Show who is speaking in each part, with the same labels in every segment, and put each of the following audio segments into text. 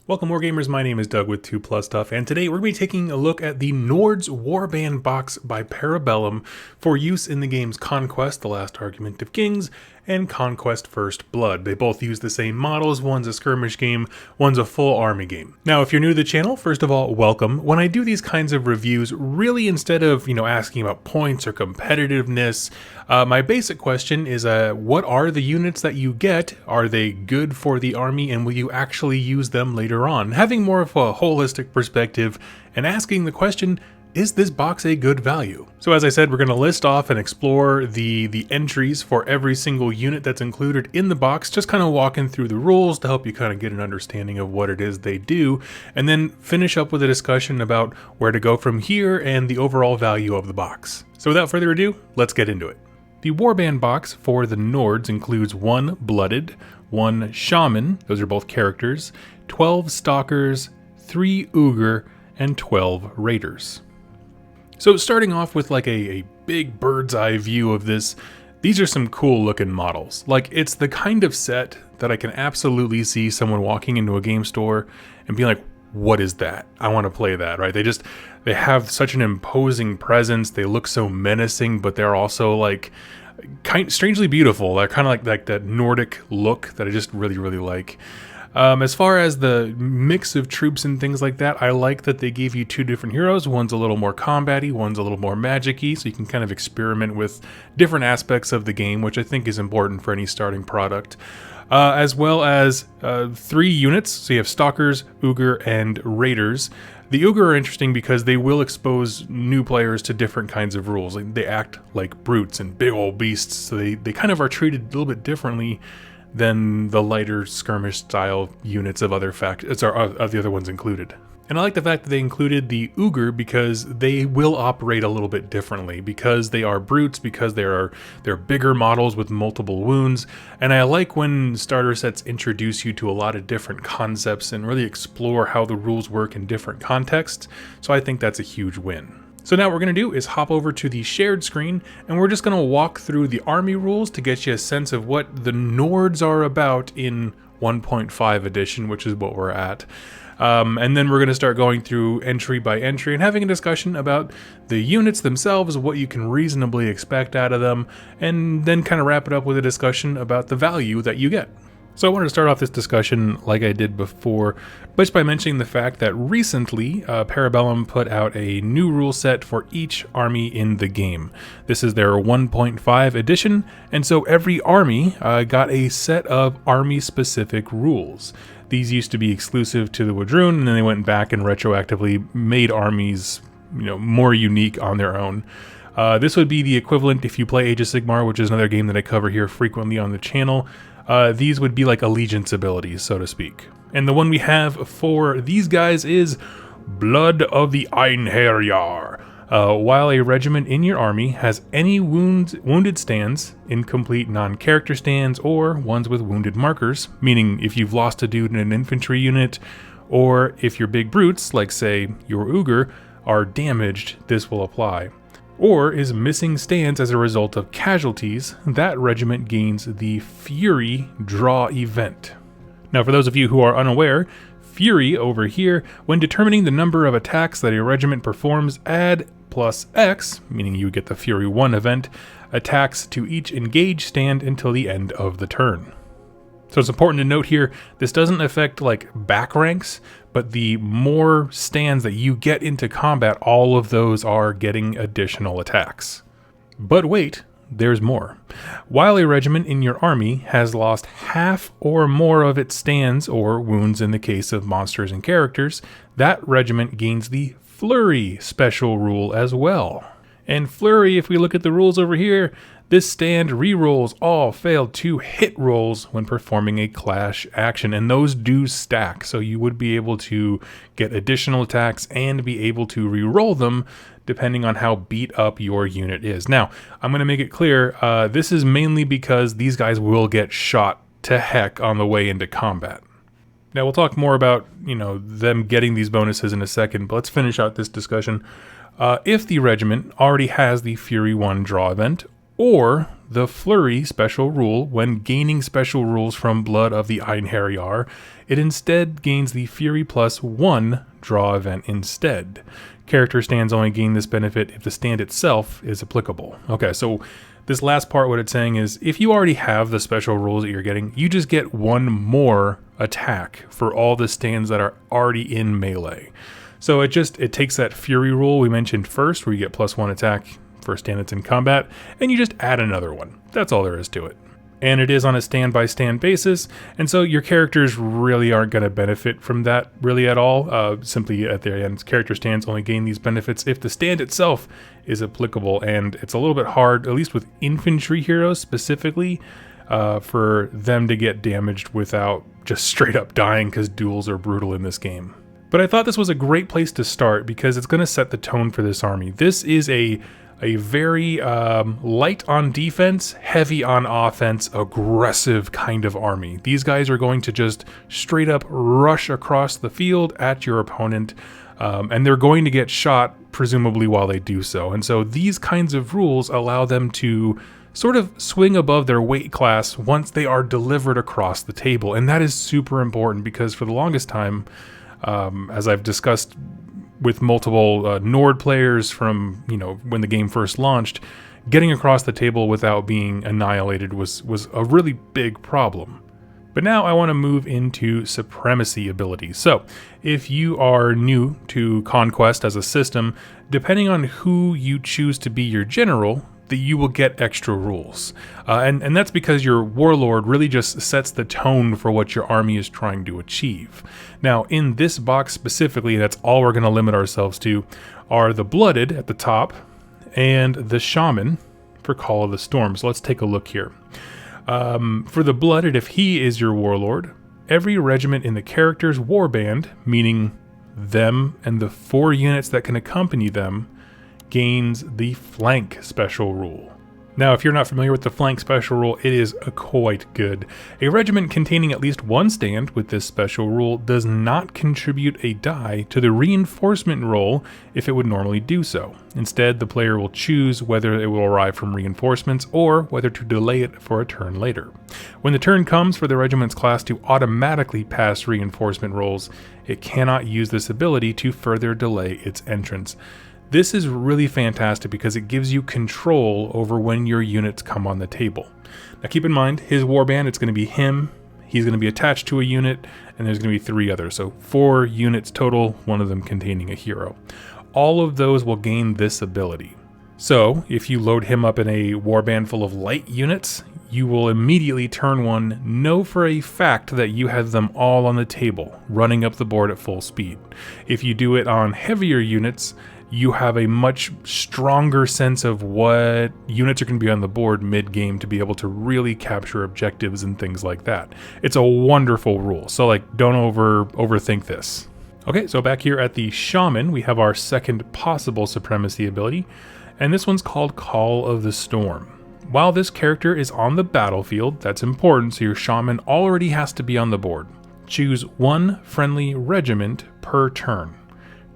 Speaker 1: Welcome Wargamers, my name is Doug with 2+ Stuff, and today we're going to be taking a look at the Nords Warband box by Bellum for use in the games Conquest, The Last Argument of Kings, and Conquest First Blood. They both use the same models, one's a skirmish game, one's a full army game. Now if you're new to the channel, first of all, welcome. When I do these kinds of reviews, really instead of asking about points or competitiveness, my basic question is what are the units that you get? Are they good for the army and will you actually use them later on? Having more of a holistic perspective and asking the question, is this box a good value? So as I said, we're going to list off and explore the entries for every single unit that's included in the box, just kind of walking through the rules to help you kind of get an understanding of what it is they do, and then finish up with a discussion about where to go from here and the overall value of the box. So without further ado, let's get into it. The Warband box for the Nords includes 1 Blooded, 1 Shaman, those are both characters, 12 Stalkers, 3 Ugar, and 12 Raiders. So starting off with like a big bird's eye view of this, these are some cool looking models. Like it's the kind of set that I can absolutely see someone walking into a game store and being like, what is that? I want to play that, right? They have such an imposing presence. They look so menacing, but they're also like strangely beautiful. They're kind of like that Nordic look that I just really like. As far as the mix of troops and things like that, I like that they gave you 2 different heroes. One's a little more combat-y, one's a little more magic-y, so you can kind of experiment with different aspects of the game, which I think is important for any starting product. As well as 3 units, so you have Stalkers, Ugar, and Raiders. The Ugar are interesting because they will expose new players to different kinds of rules. Like, they act like brutes and big old beasts, so they kind of are treated a little bit differently than the lighter skirmish style units of other of the other ones included. And I like the fact that they included the Ugar because they will operate a little bit differently, because they are brutes, because they're bigger models with multiple wounds. And I like when starter sets introduce you to a lot of different concepts and really explore how the rules work in different contexts. So I think that's a huge win. So now what we're going to do is hop over to the shared screen and we're just going to walk through the army rules to get you a sense of what the Nords are about in 1.5 edition, which is what we're at. And then we're going to start going through entry by entry and having a discussion about the units themselves, what you can reasonably expect out of them, and then kind of wrap it up with a discussion about the value that you get. So I wanted to start off this discussion like I did before, just by mentioning the fact that recently Bellum put out a new rule set for each army in the game. This is their 1.5 edition, and so every army got a set of army-specific rules. These used to be exclusive to the Wadroon, and then they went back and retroactively made armies, more unique on their own. This would be the equivalent if you play Age of Sigmar, which is another game that I cover here frequently on the channel. These would be like allegiance abilities, so to speak. And the one we have for these guys is Blood of the Einherjar. While a regiment in your army has any wounded stands, incomplete non-character stands, or ones with wounded markers, meaning if you've lost a dude in an infantry unit, or if your big brutes, like say your Ugar, are damaged, this will apply. Or is missing stands as a result of casualties, that regiment gains the Fury Draw event. Now for those of you who are unaware, Fury over here, when determining the number of attacks that a regiment performs, add plus X, meaning you get the Fury 1 event, attacks to each engaged stand until the end of the turn. So it's important to note here, this doesn't affect like back ranks, but the more stands that you get into combat, all of those are getting additional attacks. But wait, there's more. While a regiment in your army has lost half or more of its stands or wounds in the case of monsters and characters, that regiment gains the Flurry special rule as well. And Flurry, if we look at the rules over here, this stand rerolls all failed to hit rolls when performing a clash action, and those do stack, so you would be able to get additional attacks and be able to reroll them depending on how beat up your unit is. Now, I'm going to make it clear, this is mainly because these guys will get shot to heck on the way into combat. Now, we'll talk more about, them getting these bonuses in a second, but let's finish out this discussion. If the regiment already has the Fury 1 draw event, or the Flurry special rule. When gaining special rules from Blood of the Einherjar, it instead gains the Fury +1 draw event instead. Character stands only gain this benefit if the stand itself is applicable. Okay, so this last part, what it's saying is, if you already have the special rules that you're getting, you just get one more attack for all the stands that are already in melee. So it takes that Fury rule we mentioned first, where you get +1 attack for a stand that's in combat, and you just add another one. That's all there is to it. And it is on a stand-by-stand basis, and so your characters really aren't going to benefit from that really at all. Simply at their end, character stands only gain these benefits if the stand itself is applicable, and it's a little bit hard, at least with infantry heroes specifically, for them to get damaged without just straight up dying, because duels are brutal in this game. But I thought this was a great place to start because it's going to set the tone for this army. This is a very light on defense, heavy on offense, aggressive kind of army. These guys are going to just straight up rush across the field at your opponent, and they're going to get shot, presumably, while they do so. And so these kinds of rules allow them to sort of swing above their weight class once they are delivered across the table. And that is super important because for the longest time, as I've discussed with multiple Nord players from, when the game first launched, getting across the table without being annihilated was a really big problem. But now I want to move into Supremacy Abilities. So if you are new to Conquest as a system, depending on who you choose to be your general, that you will get extra rules. And that's because your warlord really just sets the tone for what your army is trying to achieve. Now, in this box specifically, that's all we're going to limit ourselves to, are the Blooded at the top and the Shaman for Call of the Storm. So let's take a look here. For the Blooded, if he is your warlord, every regiment in the character's warband, meaning them and the 4 units that can accompany them, gains the Flank special rule. Now, if you're not familiar with the Flank special rule, it is quite good. A regiment containing at least 1 stand with this special rule does not contribute a die to the reinforcement roll if it would normally do so. Instead, the player will choose whether it will arrive from reinforcements or whether to delay it for a turn later. When the turn comes for the regiment's class to automatically pass reinforcement rolls, it cannot use this ability to further delay its entrance. This is really fantastic because it gives you control over when your units come on the table. Now keep in mind, his warband, it's going to be him, he's going to be attached to a unit, and there's going to be 3 others. So 4 units total, 1 of them containing a hero. All of those will gain this ability. So if you load him up in a warband full of light units, you will immediately turn 1 know for a fact that you have them all on the table, running up the board at full speed. If you do it on heavier units, you have a much stronger sense of what units are going to be on the board mid-game to be able to really capture objectives and things like that. It's a wonderful rule, so don't overthink this. Okay, so back here at the Shaman, we have our second possible Supremacy ability, and this one's called Call of the Storm. While this character is on the battlefield, that's important, so your Shaman already has to be on the board. Choose 1 friendly regiment per turn.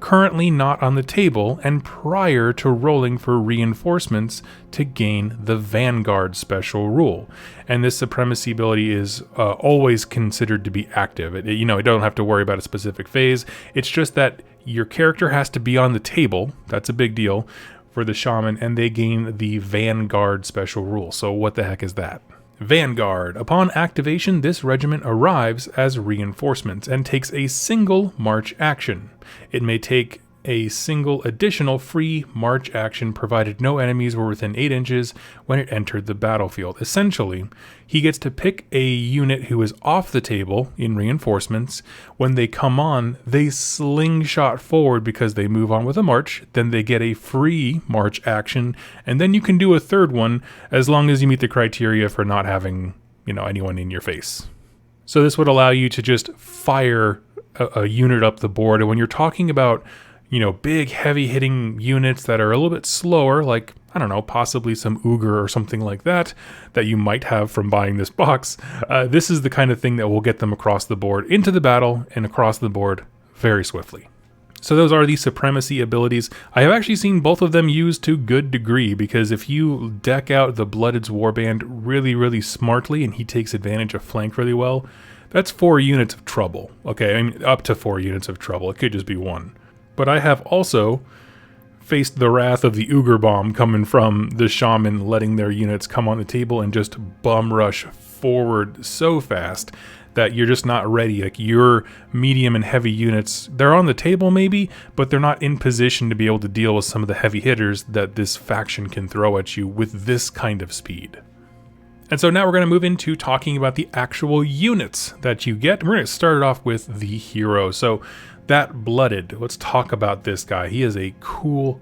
Speaker 1: Currently not on the table and prior to rolling for reinforcements to gain the Vanguard special rule. And this Supremacy ability is always considered to be active. It don't have to worry about a specific phase. It's just that your character has to be on the table. That's a big deal for the Shaman, and they gain the Vanguard special rule. So what the heck is that? Vanguard. Upon activation, this regiment arrives as reinforcements and takes a single march action. It may take a single additional free march action provided no enemies were within 8 inches when it entered the battlefield. Essentially, he gets to pick a unit who is off the table in reinforcements. When they come on, they slingshot forward because they move on with a march, then they get a free march action, and then you can do a third one as long as you meet the criteria for not having, anyone in your face. So this would allow you to just fire a unit up the board, and when you're talking about big, heavy-hitting units that are a little bit slower, like, possibly some Ugar or something like that you might have from buying this box, this is the kind of thing that will get them across the board, into the battle, and across the board very swiftly. So those are the Supremacy Abilities. I have actually seen both of them used to good degree, because if you deck out the Blooded's Warband really, really smartly and he takes advantage of flank really well, that's 4 units of trouble. Okay, I mean, up to 4 units of trouble. It could just be 1. But I have also faced the wrath of the Ugar bomb coming from the Shaman, letting their units come on the table and just bum rush forward so fast that you're just not ready. Like, your medium and heavy units, they're on the table maybe, but they're not in position to be able to deal with some of the heavy hitters that this faction can throw at you with this kind of speed. And so now we're going to move into talking about the actual units that you get. We're going to start it off with the hero. So that Blooded, let's talk about this guy. He is a cool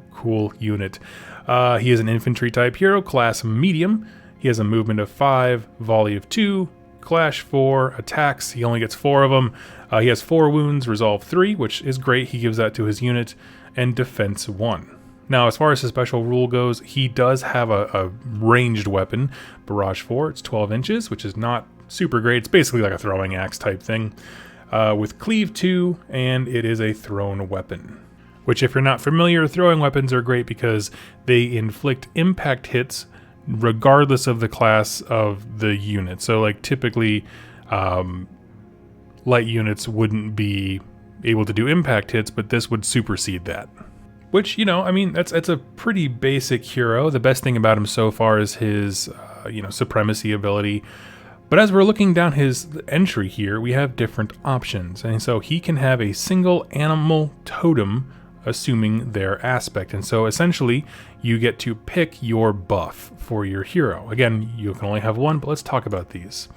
Speaker 1: unit. He is an infantry type hero, class medium. He has a movement of 5, volley of 2, clash 4, attacks. He only gets 4 of them. He has 4 wounds, resolve 3, which is great. He gives that to his unit, and defense 1. Now, as far as his special rule goes, he does have a ranged weapon, barrage 4. It's 12 inches, which is not super great. It's basically like a throwing axe type thing, with cleave 2, and it is a thrown weapon. Which, if you're not familiar, throwing weapons are great because they inflict impact hits regardless of the class of the unit. So, like, typically, light units wouldn't be able to do impact hits, but this would supersede that. Which, you know, I mean, that's a pretty basic hero. The best thing about him so far is his, supremacy ability. But as we're looking down his entry here, we have different options. And so he can have a single animal totem, assuming their aspect. And so essentially, you get to pick your buff for your hero. Again, you can only have one, but let's talk about these.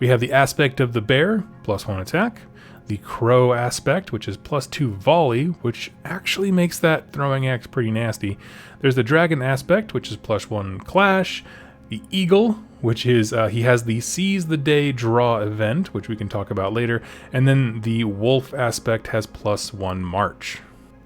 Speaker 1: We have the aspect of the bear, +1 attack. The crow aspect, which is +2 volley, which actually makes that throwing axe pretty nasty. There's the dragon aspect, which is +1 clash. The eagle, which is, he has the seize the day draw event, which we can talk about later. And then the wolf aspect has +1 march.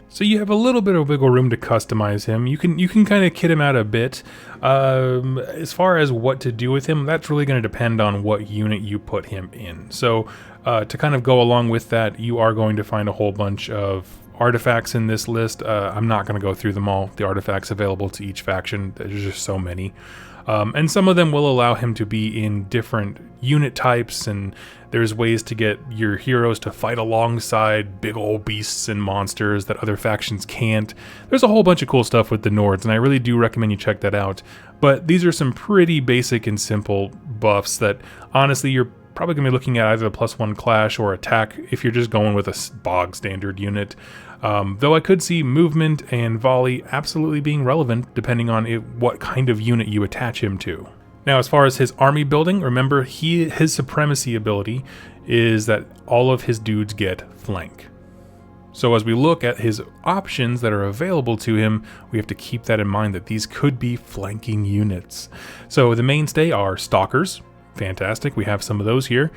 Speaker 1: So you have a little bit of wiggle room to customize him. You can kind of kit him out a bit. As far as what to do with him, that's really going to depend on what unit you put him in. So to kind of go along with that, you are going to find a whole bunch of artifacts in this list. I'm not going to go through them all, the artifacts available to each faction. There's just so many. And some of them will allow him to be in different unit types, and there's ways to get your heroes to fight alongside big old beasts and monsters that other factions can't. There's a whole bunch of cool stuff with the Nords, and I really do recommend you check that out. But these are some pretty basic and simple buffs that, honestly, you're probably going to be looking at either the +1 clash or attack if you're just going with a bog standard unit. Though I could see movement and volley absolutely being relevant depending on what kind of unit you attach him to. Now, as far as his army building, remember his supremacy ability is that all of his dudes get flank. So as we look at his options that are available to him, we have to keep that in mind that these could be flanking units. So the mainstay are Stalkers. Fantastic, we have some of those here.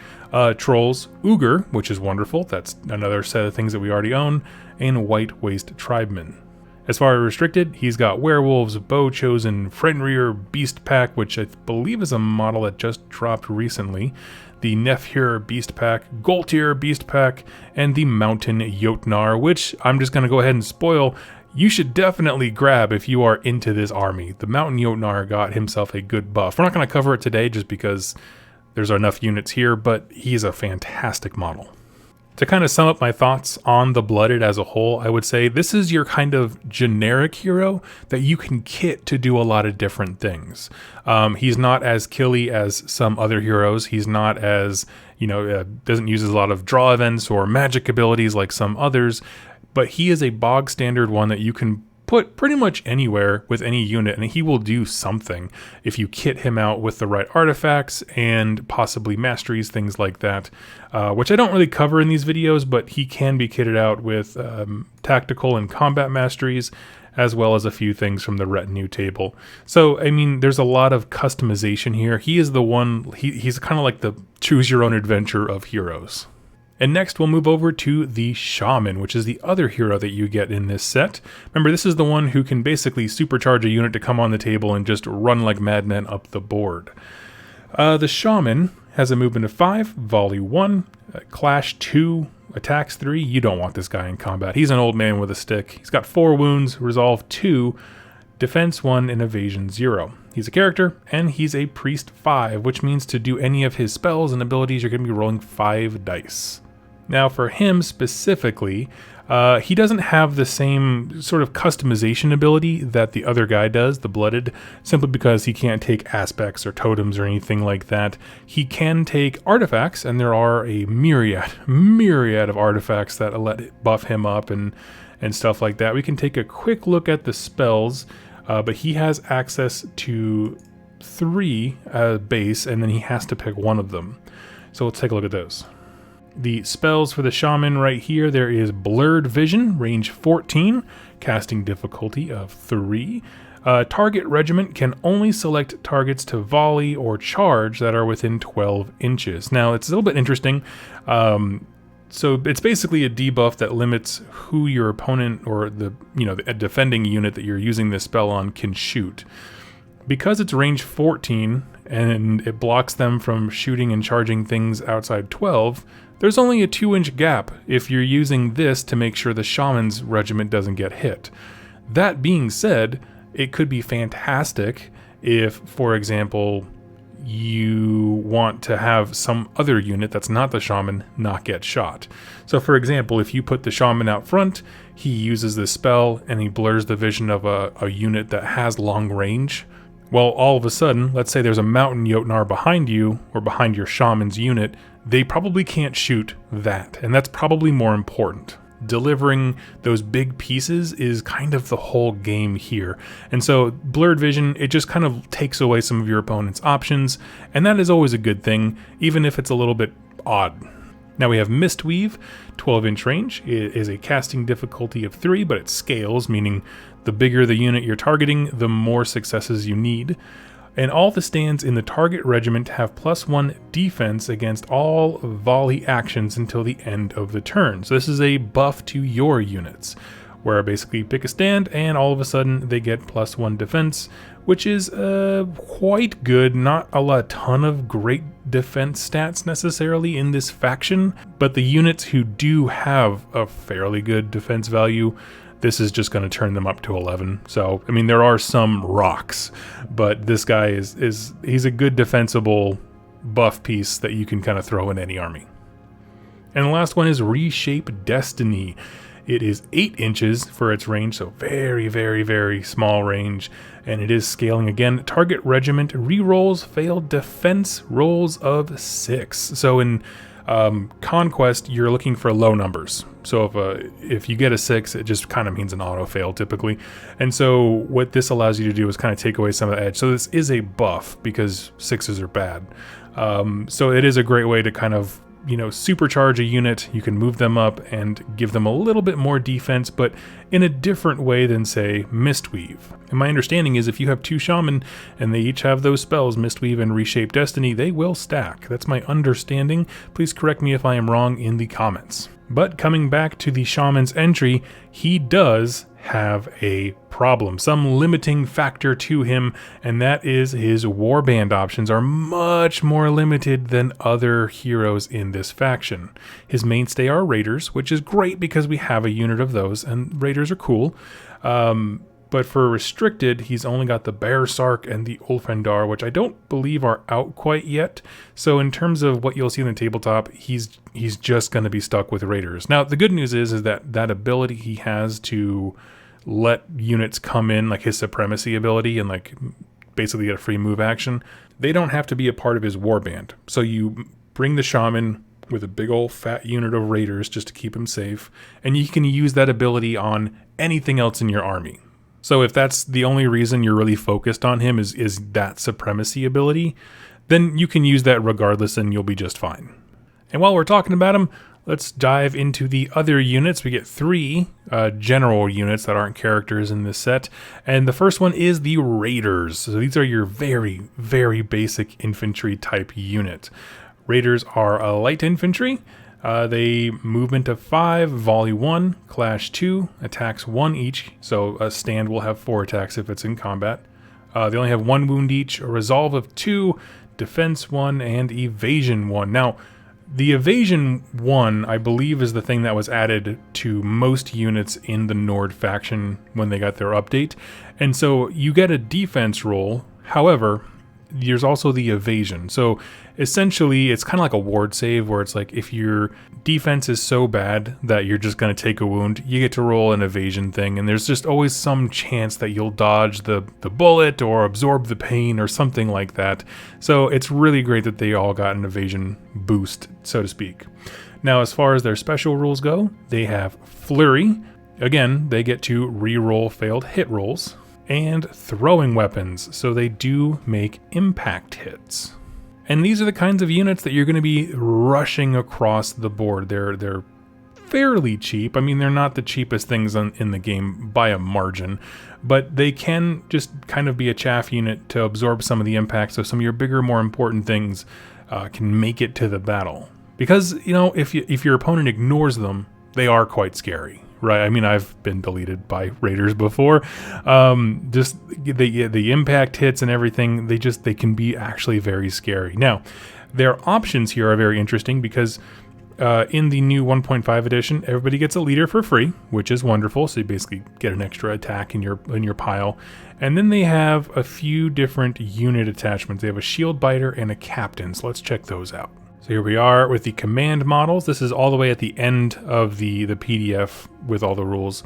Speaker 1: Trolls, Ugar, which is wonderful. That's another set of things that we already own. And White Waste Tribemen. As far as restricted, he's got Werewolves, Bow Chosen, Fenrir Beast Pack, which I believe is a model that just dropped recently, the Nefhir Beast Pack, Goltir Beast Pack, and the Mountain Jotnar, which I'm just going to go ahead and spoil. You should definitely grab if you are into this army. The Mountain Jotnar got himself a good buff. We're not going to cover it today just because there's enough units here, but he's a fantastic model. To kind of sum up my thoughts on the Blooded as a whole, I would say this is your kind of generic hero that you can kit to do a lot of different things. He's not as killy as some other heroes. He's not as, doesn't use a lot of draw events or magic abilities like some others, but he is a bog standard one that you can put pretty much anywhere with any unit, and he will do something if you kit him out with the right artifacts and possibly masteries, things like that, which I don't really cover in these videos, but he can be kitted out with tactical and combat masteries, as well as a few things from the retinue table. So, I mean, there's a lot of customization here. He is the one, he's kind of like the choose your own adventure of heroes. And next we'll move over to the Shaman, which is the other hero that you get in this set. Remember, this is the one who can basically supercharge a unit to come on the table and just run like madmen up the board. The Shaman has a movement of 5, volley 1, clash 2, attacks 3. You don't want this guy in combat. He's an old man with a stick. He's got 4 wounds, resolve 2, defense 1, and evasion 0. He's a character, and he's a priest 5, which means to do any of his spells and abilities, you're going to be rolling 5 dice. Now for him specifically, he doesn't have the same sort of customization ability that the other guy does, the Blooded, simply because he can't take aspects or totems or anything like that. He can take artifacts, and there are a myriad of artifacts that let it buff him up and stuff like that. We can take a quick look at the spells, but he has access to 3 base, and then he has to pick one of them. So let's take a look at those. The spells for the Shaman right here, there is Blurred Vision, range 14, casting difficulty of 3. Target Regiment can only select targets to volley or charge that are within 12 inches. Now, it's a little bit interesting. So it's basically a debuff that limits who your opponent or the defending unit that you're using this spell on can shoot. Because it's range 14 and it blocks them from shooting and charging things outside 12, there's only a 2-inch gap if you're using this to make sure the Shaman's regiment doesn't get hit. That being said, it could be fantastic if, for example, you want to have some other unit that's not the Shaman not get shot. So for example, if you put the Shaman out front, he uses this spell and he blurs the vision of a unit that has long range. Well, all of a sudden, let's say there's a Mountain Jotnar behind you or behind your Shaman's unit, they probably can't shoot that, and that's probably more important. Delivering those big pieces is kind of the whole game here. And so Blurred Vision, it just kind of takes away some of your opponent's options, and that is always a good thing, even if it's a little bit odd. Now we have Mistweave, 12-inch range. It is a casting difficulty of 3, but it scales, meaning the bigger the unit you're targeting, the more successes you need. And all the stands in the target regiment have +1 defense against all volley actions until the end of the turn. So this is a buff to your units, where basically you pick a stand and all of a sudden they get +1 defense, which is quite good. Not a ton of great defense stats necessarily in this faction, but the units who do have a fairly good defense value, this is just going to turn them up to 11. So, I mean, there are some rocks, but this guy he's a good defensible buff piece that you can kind of throw in any army. And the last one is Reshape Destiny. It is 8 inches for its range, so very, very, very small range, and it is scaling again. Target regiment rerolls failed defense rolls of 6. So in Conquest, you're looking for low numbers. So if you get a 6, it just kind of means an auto fail typically. And so what this allows you to do is kind of take away some of the edge. So this is a buff because 6s are bad. So it is a great way to kind of supercharge a unit. You can move them up and give them a little bit more defense, but in a different way than, say, Mistweave. And my understanding is if you have 2 Shaman and they each have those spells, Mistweave and Reshape Destiny, they will stack. That's my understanding. Please correct me if I am wrong in the comments. But coming back to the Shaman's entry, he does have a problem, some limiting factor to him, and that is his Warband options are much more limited than other heroes in this faction. His mainstay are Raiders, which is great because we have a unit of those, and Raiders are cool. But for restricted, he's only got the Bear Sark and the Ulfhendar, which I don't believe are out quite yet. So in terms of what you'll see in the tabletop, he's just going to be stuck with Raiders. Now, the good news is that ability he has to let units come in, like his Supremacy ability, and like basically get a free move action, they don't have to be a part of his Warband. So you bring the Shaman with a big old fat unit of Raiders just to keep him safe, and you can use that ability on anything else in your army. So if that's the only reason you're really focused on him is that Supremacy ability, then you can use that regardless and you'll be just fine. And while we're talking about him, let's dive into the other units. We get 3 general units that aren't characters in this set. And the first one is the Raiders. So these are your very, very basic infantry type unit. Raiders are a light infantry. They movement of 5, volley 1, clash 2, attacks 1 each. So a stand will have 4 attacks if it's in combat. They only have 1 wound each, a resolve of 2, defense 1, and evasion 1. Now, The evasion 1, I believe, is the thing that was added to most units in the Nord faction when they got their update. And so you get a defense roll. However, there's also the evasion. So essentially, it's kind of like a ward save where it's like if your defense is so bad that you're just going to take a wound, you get to roll an evasion thing. And there's just always some chance that you'll dodge the bullet or absorb the pain or something like that. So it's really great that they all got an evasion boost, so to speak. Now, as far as their special rules go, they have Flurry. Again, they get to re-roll failed hit rolls. And throwing weapons, so they do make impact hits. And these are the kinds of units that you're going to be rushing across the board. They're fairly cheap. I mean, they're not the cheapest things in the game by a margin, but they can just kind of be a chaff unit to absorb some of the impact, so some of your bigger, more important things can make it to the battle. Because, you know, if your opponent ignores them, they are quite scary. Right, I mean, I've been deleted by raiders before. Just the impact hits and everything, they can be actually very scary. Now, their options here are very interesting because in the new 1.5 edition, everybody gets a leader for free, which is wonderful. So you basically get an extra attack in your pile. And then they have a few different unit attachments. They have a shield biter and a captain. So let's check those out. So here we are with the command models. This is all the way at the end of the PDF with all the rules.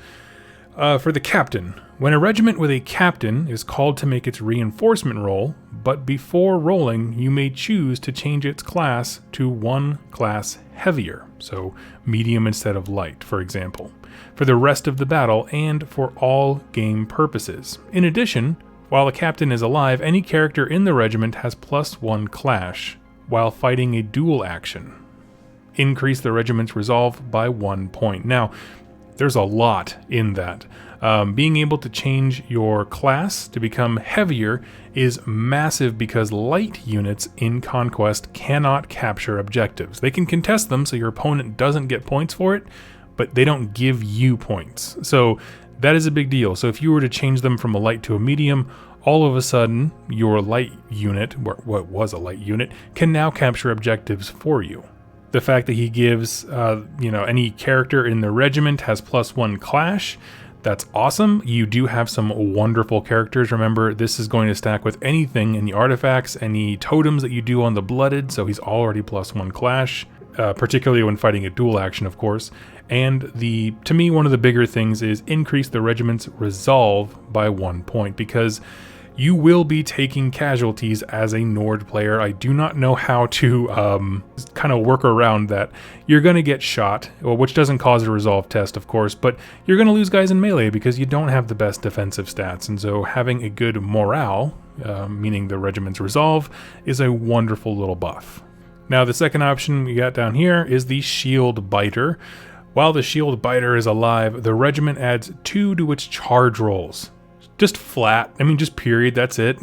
Speaker 1: For the captain, when a regiment with a captain is called to make its reinforcement roll, but before rolling, you may choose to change its class to one class heavier, so medium instead of light, for example, for the rest of the battle and for all game purposes. In addition, while the captain is alive, any character in the regiment has +1 clash while fighting a dual action. Increase the regiment's resolve by 1 point. Now, there's a lot in that. Being able to change your class to become heavier is massive because light units in Conquest cannot capture objectives. They can contest them so your opponent doesn't get points for it, but they don't give you points. So that is a big deal. So if you were to change them from a light to a medium, all of a sudden, your light unit, what was a light unit, can now capture objectives for you. The fact that he gives, any character in the regiment has +1 clash, that's awesome. You do have some wonderful characters. Remember, this is going to stack with anything, any artifacts, any totems that you do on the blooded, so he's already +1 clash, particularly when fighting a dual action, of course. And to me, one of the bigger things is increase the regiment's resolve by 1 point, because you will be taking casualties as a Nord player. I do not know how to kind of work around that. You're going to get shot, which doesn't cause a resolve test, of course, but you're going to lose guys in melee because you don't have the best defensive stats. And so having a good morale, meaning the regiment's resolve, is a wonderful little buff. Now, the second option we got down here is the shield biter. While the shield biter is alive, the regiment adds 2 to its charge rolls. Just flat, I mean, just period, that's it.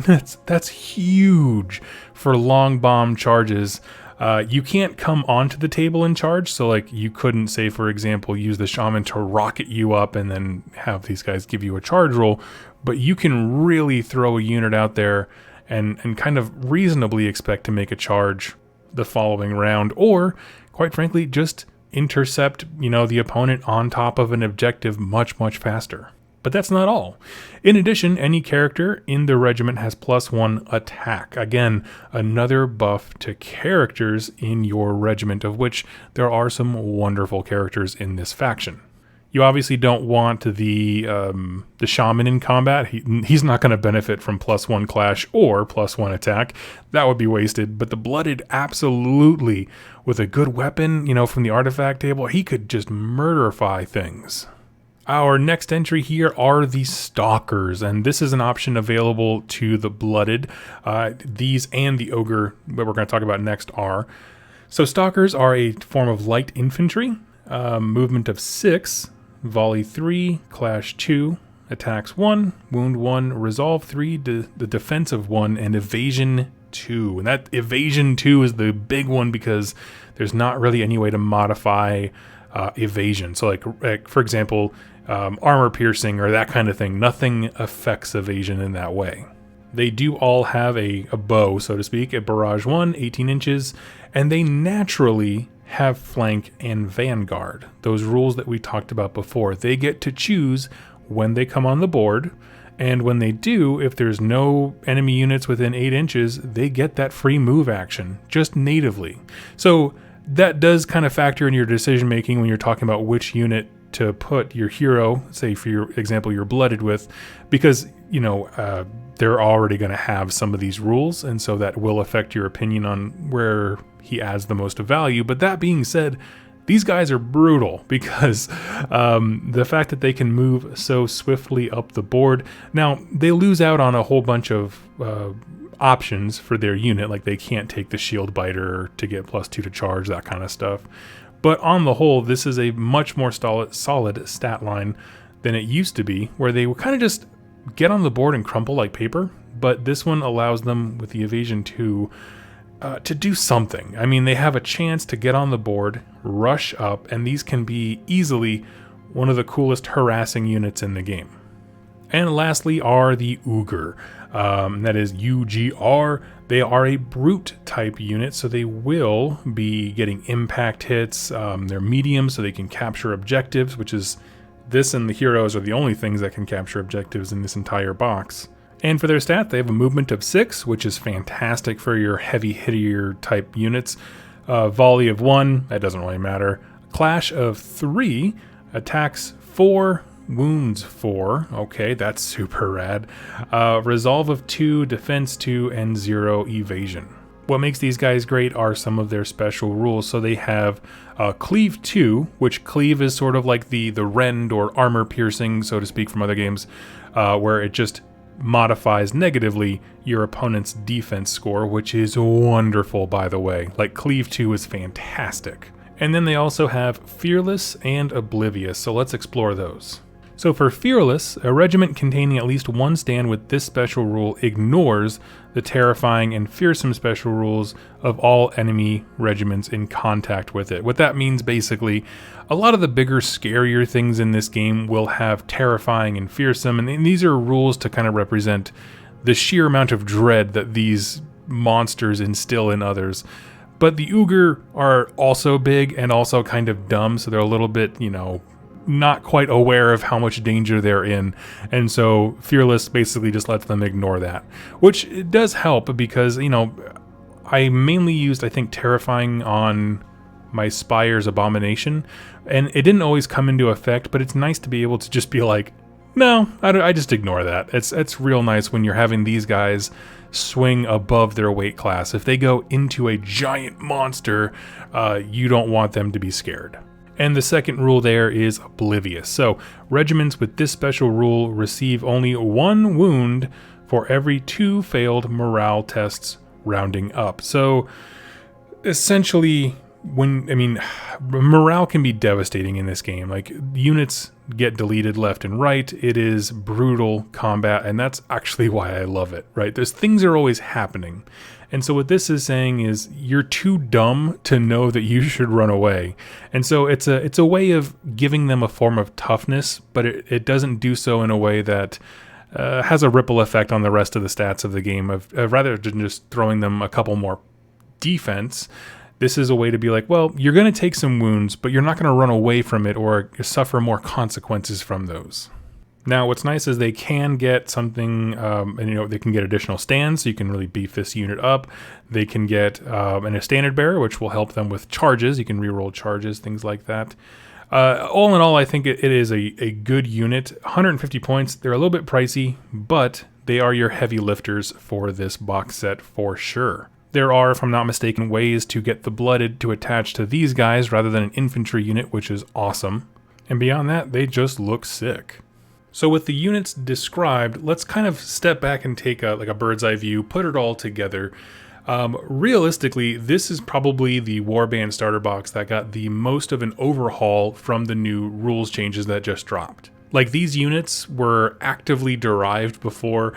Speaker 1: That's huge for long bomb charges. You can't come onto the table and charge, so like you couldn't, say for example, use the Shaman to rocket you up and then have these guys give you a charge roll, but you can really throw a unit out there and kind of reasonably expect to make a charge the following round, or quite frankly, just intercept, the opponent on top of an objective much faster. But that's not all. In addition, any character in the regiment has +1 attack. Again, another buff to characters in your regiment, of which there are some wonderful characters in this faction. You obviously don't want the Shaman in combat. He's not going to benefit from +1 clash or +1 attack. That would be wasted. But the Blooded, absolutely. With a good weapon, from the artifact table, he could just murderify things. Our next entry here are the Stalkers, and this is an option available to the Blooded. These and the Ugar, what we're going to talk about next, are. So Stalkers are a form of light infantry, movement of 6, volley 3, clash 2, attacks 1, wound 1, resolve 3, the defense of 1, and evasion 2. And that evasion 2 is the big one because there's not really any way to modify evasion. So like for example, armor piercing or that kind of thing, nothing affects evasion in that way. They do all have a bow, so to speak, a barrage 1, 18 inches, and they naturally have flank and vanguard. Those rules that we talked about before, they get to choose when they come on the board, and when they do, if there's no enemy units within 8 inches, they get that free move action just natively. So that does kind of factor in your decision making when you're talking about which unit to put your hero, say for your example, you're blooded with, because they're already going to have some of these rules, and so that will affect your opinion on where he adds the most value. But that being said, these guys are brutal because the fact that they can move so swiftly up the board. Now, they lose out on a whole bunch of options for their unit, like they can't take the shield biter to get +2 to charge, that kind of stuff. But on the whole, this is a much more solid stat line than it used to be, where they would kind of just get on the board and crumple like paper. But this one allows them, with the evasion 2, to do something. I mean, they have a chance to get on the board, rush up, and these can be easily one of the coolest harassing units in the game. And lastly are the Ugar. That is UGR. They are a brute type unit, so they will be getting impact hits. They're medium, so they can capture objectives, which is this and the heroes are the only things that can capture objectives in this entire box. And for their stat, they have a movement of 6, which is fantastic for your heavy hittier type units. Volley of 1, that doesn't really matter. Clash of 3, attacks 4, wounds 4. Okay, that's super rad. Resolve of 2, defense 2, and 0 evasion. What makes these guys great are some of their special rules. So they have Cleave 2, which Cleave is sort of like the rend or armor piercing, so to speak, from other games, where it just modifies negatively your opponent's defense score, which is wonderful, by the way. Like, Cleave 2 is fantastic. And then they also have Fearless and Oblivious, so let's explore those. So for Fearless, a regiment containing at least one stand with this special rule ignores the terrifying and fearsome special rules of all enemy regiments in contact with it. What that means, basically, a lot of the bigger, scarier things in this game will have terrifying and fearsome, and these are rules to kind of represent the sheer amount of dread that these monsters instill in others. But the Ugar are also big and also kind of dumb, so they're a little bit, not quite aware of how much danger they're in, and so Fearless basically just lets them ignore that, which it does help because I mainly used, I think, Terrifying on my Spire's Abomination, and it didn't always come into effect, but it's nice to be able to just be like, no, I just ignore that. It's real nice when you're having these guys swing above their weight class. If they go into a giant monster, you don't want them to be scared. And the second rule there is Oblivious. So regiments with this special rule receive only 1 wound for every 2 failed morale tests, rounding up. So essentially, morale can be devastating in this game. Like, units get deleted left and right. It is brutal combat, and that's actually why I love it, right? Things are always happening. And so what this is saying is you're too dumb to know that you should run away. And so it's a way of giving them a form of toughness, but it doesn't do so in a way that has a ripple effect on the rest of the stats of the game, of rather than just throwing them a couple more defense. This is a way to be like, well, you're going to take some wounds, but you're not going to run away from it or suffer more consequences from those. Now, what's nice is they can get something, they can get additional stands, so you can really beef this unit up. They can get a standard bearer, which will help them with charges. You can reroll charges, things like that. All in all, I think it is a good unit. 150 points. They're a little bit pricey, but they are your heavy lifters for this box set for sure. There are, if I'm not mistaken, ways to get the blooded to attach to these guys rather than an infantry unit, which is awesome. And beyond that, they just look sick. So with the units described, let's kind of step back and take a bird's eye view, put it all together. Realistically, this is probably the Warband starter box that got the most of an overhaul from the new rules changes that just dropped. Like, these units were actively derived before.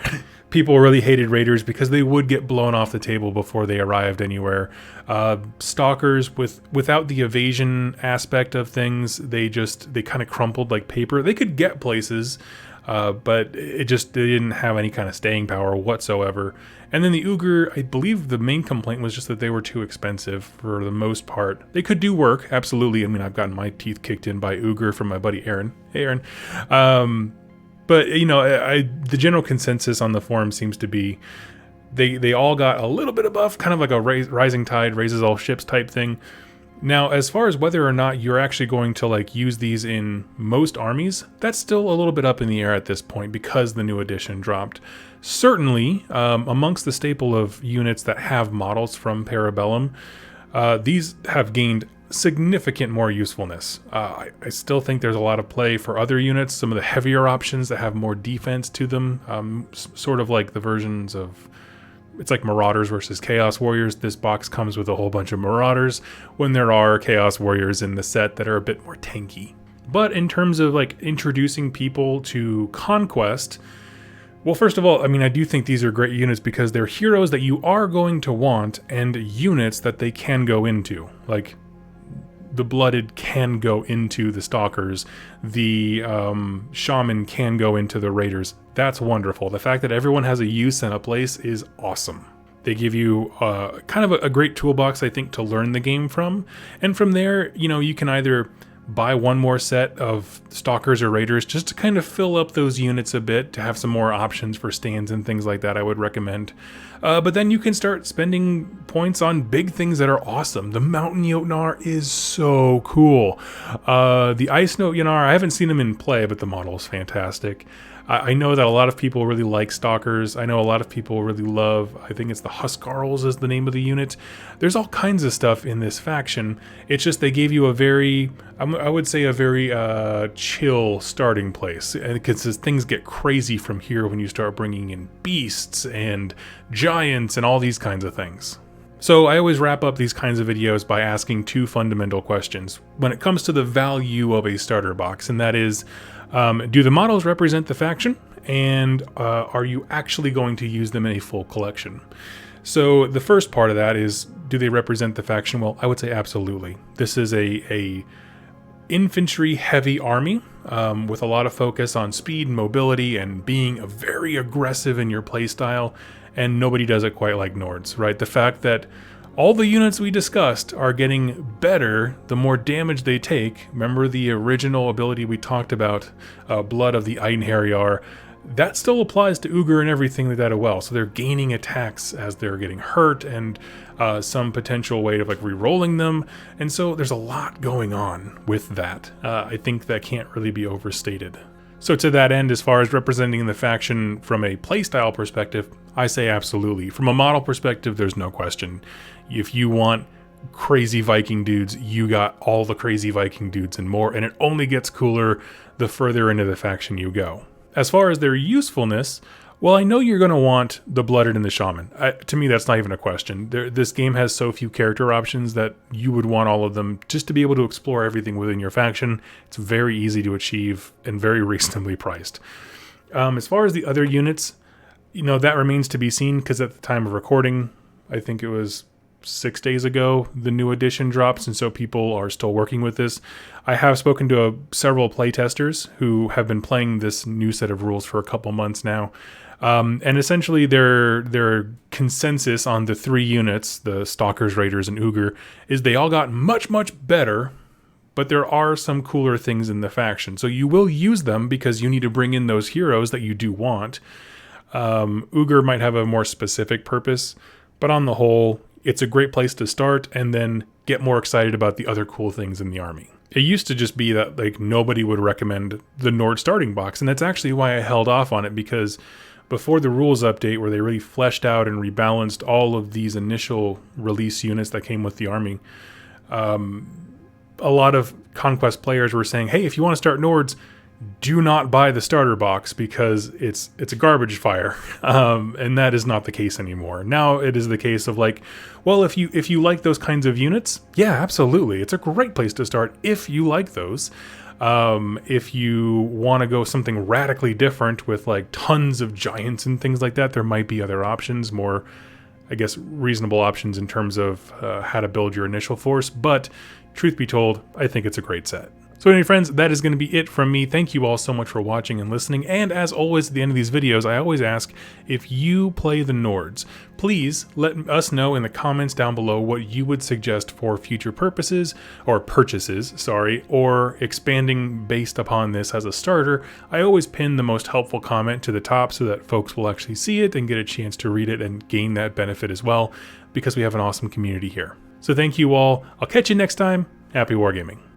Speaker 1: People really hated Raiders because they would get blown off the table before they arrived anywhere. Stalkers, without the evasion aspect of things, they kind of crumpled like paper. They could get places, but it didn't have any kind of staying power whatsoever. And then the Ugar, I believe the main complaint was just that they were too expensive for the most part. They could do work, absolutely. I mean, I've gotten my teeth kicked in by Ugar from my buddy Aaron. Hey, Aaron. But, you know, the general consensus on the forum seems to be they all got a little bit above, kind of like a rising tide raises all ships type thing. Now, as far as whether or not you're actually going to like use these in most armies, that's still a little bit up in the air at this point because the new edition dropped. Certainly, amongst the staple of units that have models from Parabellum, these have gained significant more usefulness. I still think there's a lot of play for other units, some of the heavier options that have more defense to them, sort of like the versions of... It's like Marauders versus Chaos Warriors. This box comes with a whole bunch of Marauders when there are Chaos Warriors in the set that are a bit more tanky. But in terms of like introducing people to Conquest, well, first of all, I mean, I do think these are great units because they're heroes that you are going to want and units that they can go into. Like, the Blooded can go into the Stalkers. The Shaman can go into the Raiders. That's wonderful. The fact that everyone has a use and a place is awesome. They give you kind of a great toolbox, I think, to learn the game from. And from there, you know, you can either buy one more set of Stalkers or Raiders just to kind of fill up those units a bit, to have some more options for stands and things like that. I would recommend. But then you can start spending points on big things that are awesome. The Mountain Jotnar is so cool. The Ice Note Jotnar, I haven't seen him in play, but the model is fantastic. I know that a lot of people really like Stalkers. I know a lot of people really love, I think it's the Huskarls is the name of the unit. There's all kinds of stuff in this faction. It's just they gave you a very, I would say a very chill starting place. Because things get crazy from here when you start bringing in beasts and giants and all these kinds of things. So I always wrap up these kinds of videos by asking two fundamental questions when it comes to the value of a starter box, and that is, do the models represent the faction, and are you actually going to use them in a full collection? So the first part of that is, do they represent the faction? Well, I would say absolutely. This is a infantry heavy army with a lot of focus on speed and mobility and being very aggressive in your playstyle, and nobody does it quite like Nords, right? The fact that all the units we discussed are getting better the more damage they take. Remember the original ability we talked about, Blood of the Einherjar? That still applies to Ugar and everything like that as well. So they're gaining attacks as they're getting hurt, and some potential way of like re-rolling them. And so there's a lot going on with that. I think that can't really be overstated. So to that end, as far as representing the faction from a playstyle perspective, I say absolutely. From a model perspective, there's no question. If you want crazy Viking dudes, you got all the crazy Viking dudes and more, and it only gets cooler the further into the faction you go. As far as their usefulness, well, I know you're going to want the Blooded and the Shaman. To me, that's not even a question. This game has so few character options that you would want all of them just to be able to explore everything within your faction. It's very easy to achieve and very reasonably priced. As far as the other units, you know, that remains to be seen, because at the time of recording, I think it was 6 days ago, the new edition drops, and so people are still working with this. I have spoken to several playtesters who have been playing this new set of rules for a couple months now. And essentially their consensus on the three units, the Stalkers, Raiders, and Ugar, is they all got much, much better, but there are some cooler things in the faction. So you will use them because you need to bring in those heroes that you do want. Ugar might have a more specific purpose, but on the whole, it's a great place to start and then get more excited about the other cool things in the army. It used to just be that like nobody would recommend the Nord starting box, and that's actually why I held off on it, because before the rules update where they really fleshed out and rebalanced all of these initial release units that came with the army, a lot of Conquest players were saying, hey, if you want to start Nords, do not buy the starter box because it's a garbage fire. And that is not the case anymore. Now it is the case of like, well, if you like those kinds of units, yeah, absolutely. It's a great place to start if you like those. If you want to go something radically different with like tons of giants and things like that, there might be other options, more, I guess, reasonable options in terms of how to build your initial force. But truth be told, I think it's a great set. So anyway, friends, that is going to be it from me. Thank you all so much for watching and listening. And as always, at the end of these videos, I always ask, if you play the Nords, please let us know in the comments down below what you would suggest for future purposes, or purchases, sorry, or expanding based upon this as a starter. I always pin the most helpful comment to the top so that folks will actually see it and get a chance to read it and gain that benefit as well, because we have an awesome community here. So thank you all. I'll catch you next time. Happy wargaming.